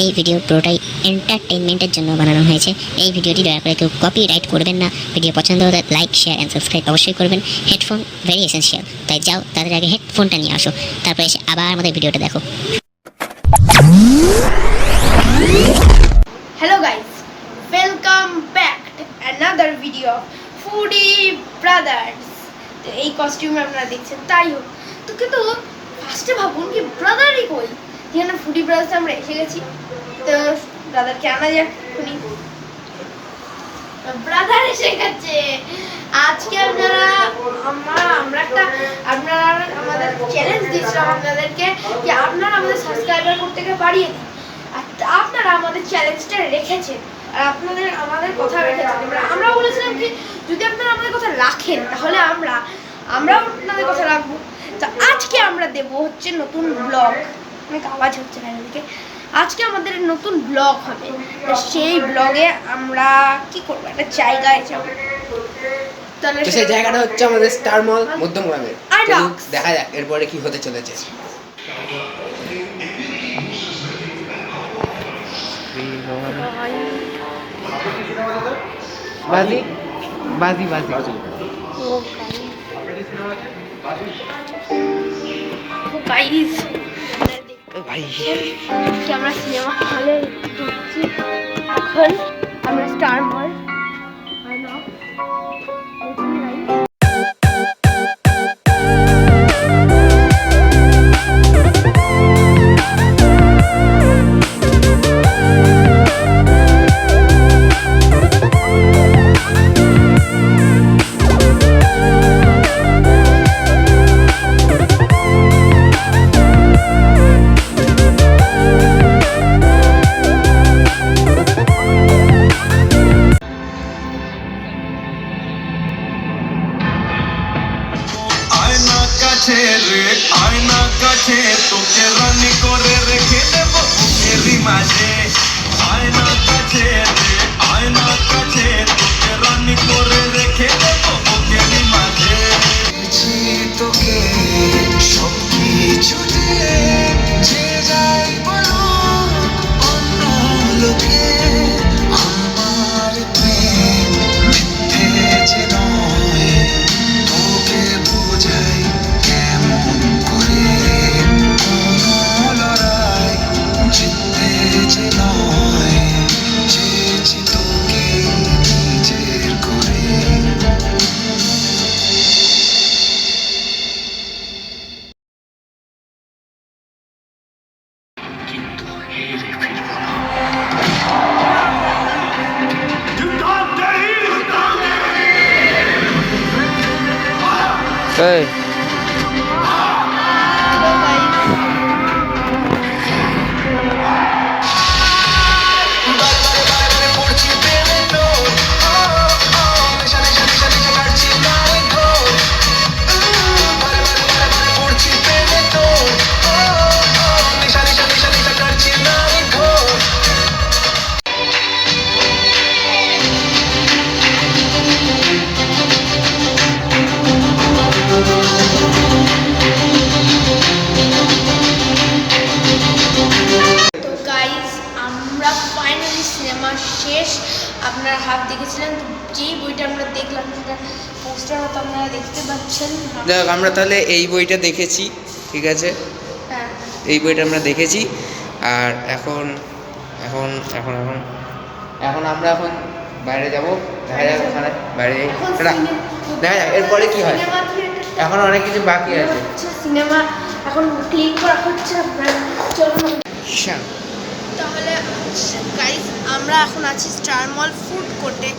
এই ভিডিও পুরোটাই এন্টারটেইনমেন্টের জন্য বানানো হয়েছে। এই ভিডিওটি দয়া করে কেউ কপিরাইট করবেন না। ভিডিও পছন্দ হলে লাইক, শেয়ার অ্যান্ড সাবস্ক্রাইব অবশ্যই করবেন। হেডফোন ভেরি এসেন্সিয়াল, তাই যাও তাদের আগে হেডফোনটা নিয়ে আসো, তারপর এসে আবার আমাদের ভিডিওটা দেখো। Hello guys, welcome back to another video of Foodie Brothers। তো এই কস্টিউমে আপনারা দেখছেন, তাই হোক তো কিন্তু ফার্স্টে ভাবুন কি ব্রাদারই কই। এখানে ফুডি ব্রাদার্স আমরা এসে গেছি, তো ব্রাদারকে আনা যাক। শুনি ব্রাদার এসে গেছে। আজকে আপনারা আমাদের চ্যালেঞ্জ দিয়েছিলাম আপনাদেরকে যে আপনারা আমাদের সাবস্ক্রাইবার করতে বাড়িয়ে দিন, আর আপনারা আমাদের চ্যালেঞ্জটা রেখেছেন আর আমাদের কথা রেখেছেন। আমরা বলেছিলাম কি যদি আপনারা আমাদের কথা রাখেন তাহলে আমরাও আপনাদের কথা রাখবো। তো আজকে আমরা দেব হচ্ছে নতুন ব্লগ। অনেক আওয়াজ হচ্ছে না এদিকে। আজকে আমাদের নতুন ব্লগ হবে, তো সেই ব্লগে আমরা কি করবো, একটা জায়গায় যাব। তো সেই জায়গাটা হচ্ছে আমাদের স্টার মল মধ্যমগ্রামে। দেখা যাক এরপরে কি হতে চলেছে। বাজি বাজি বাজি গাইস ভাই, আমরা সিনেমা হলে ঢুকছি। এখন আমরা স্টার মল আয়না কাছে তোকে রানী করে রেখে দেব বুকেরই মাঝে। আয়না কাছে তোকে রানী করে রেখে দেব বুকেরই মাঝে। তোকে সব কিছু দিয়ে যে যাই বলো অন্য লোকে আমার প্রেম মিথ্যে যে নয়, তোকে বোঝাই কেমন করে কোনো লড়াই জিততে যে নয়, চেয়েছি তোকে নিজের করে। কিন্তু হেরে ফিরব না। এই শেষ। আপনারা হাফ দেখেছিলেন, যেই বইটা আমরা দেখলাম সেটা পোস্টার মতো আপনারা দেখতে পাচ্ছেন। দেখ, আমরা তাহলে এই বইটা দেখেছি, ঠিক আছে? হ্যাঁ, এই বইটা আমরা দেখেছি। আর এখন এখন এখন এখন এখন আমরা এখন বাইরে যাব। দেখা যাক ওখানে বাইরে দেখা যাক এরপরে কি হয়। এখন অনেক কিছু বাকি আছে। সিনেমা এখন ক্লিক করা হচ্ছে। আপনার চলুন তাহলে গাইস, আমরা এখন আছি স্টার মল ফুড কোর্টে।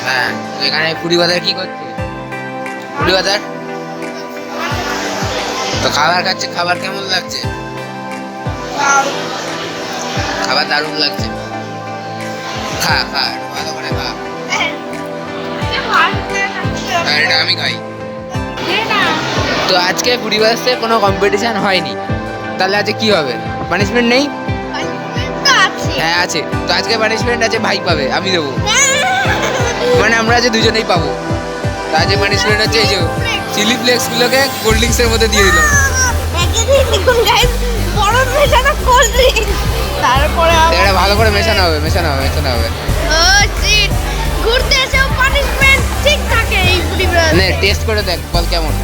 হ্যাঁ, এখানে ফুডি বাজার কি করছে? ফুডি বাজার তো খাবার খাচ্ছে। খাবার কেমন লাগছে? খাবার দারুণ লাগছে। খা খা, ভালো করে খা। এটা আমি খাই। তো আজকে ফুডিবাসে কোনো কম্পিটিশন হয়নি, তাহলে আজকে কি হবে? পানিশমেন্ট নেই? হ্যাঁ আছে। তো আজকে পানিশমেন্ট আছে, ভাই পাবে, আমি দেবো। মানে আমরা আজ দুজনেই পাবো। তো আজকে পানিশমেন্ট হচ্ছে এই যে চিলি ফ্লেক্সগুলোকে কোল্ড ড্রিঙ্কসের মধ্যে দিয়ে দিলাম। তারপরে এটা ভালো করে মেশানো হবে, মেশানো হবে, মেশানো হবে। ঘুরতে এসেও পানিশমেন্ট ঠিক থাকে এই ফুডিবাস। নে টেস্ট করে দেখ, বল কেমন।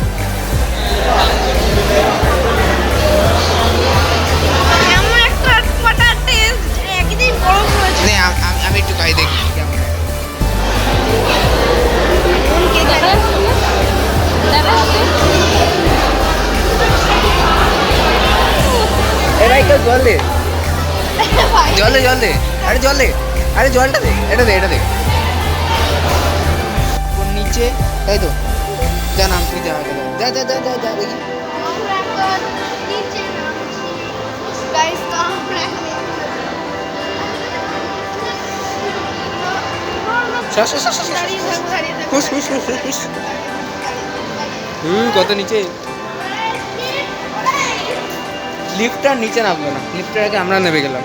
এমন একটা আটপাটা টেস্ট, একদিন গরম হয়েছে। নে আমি একটু খাই দেখি কেমন। এ ভাই কেউ জল দে, জল দে, জল দে, আরে জল দে, আরে জলটা দে, এটা দে, এটা দে। ওর নিচে তাই তো, যা নাম তুই যা, যা যা যা যা যা দেখি। আমরা এখন নিচে নামছি। Guys, তো আমরা এখন শ্বাস শ্বাস শ্বাস শ্বাস। দাঁড়িয়ে থাকবো, দাঁড়িয়ে থাকবো। হুস হুস হুস হুস। কত নিচে। লিফটটার নিচে নামলো না, লিফটটার আগে আমরা নেমে গেলাম।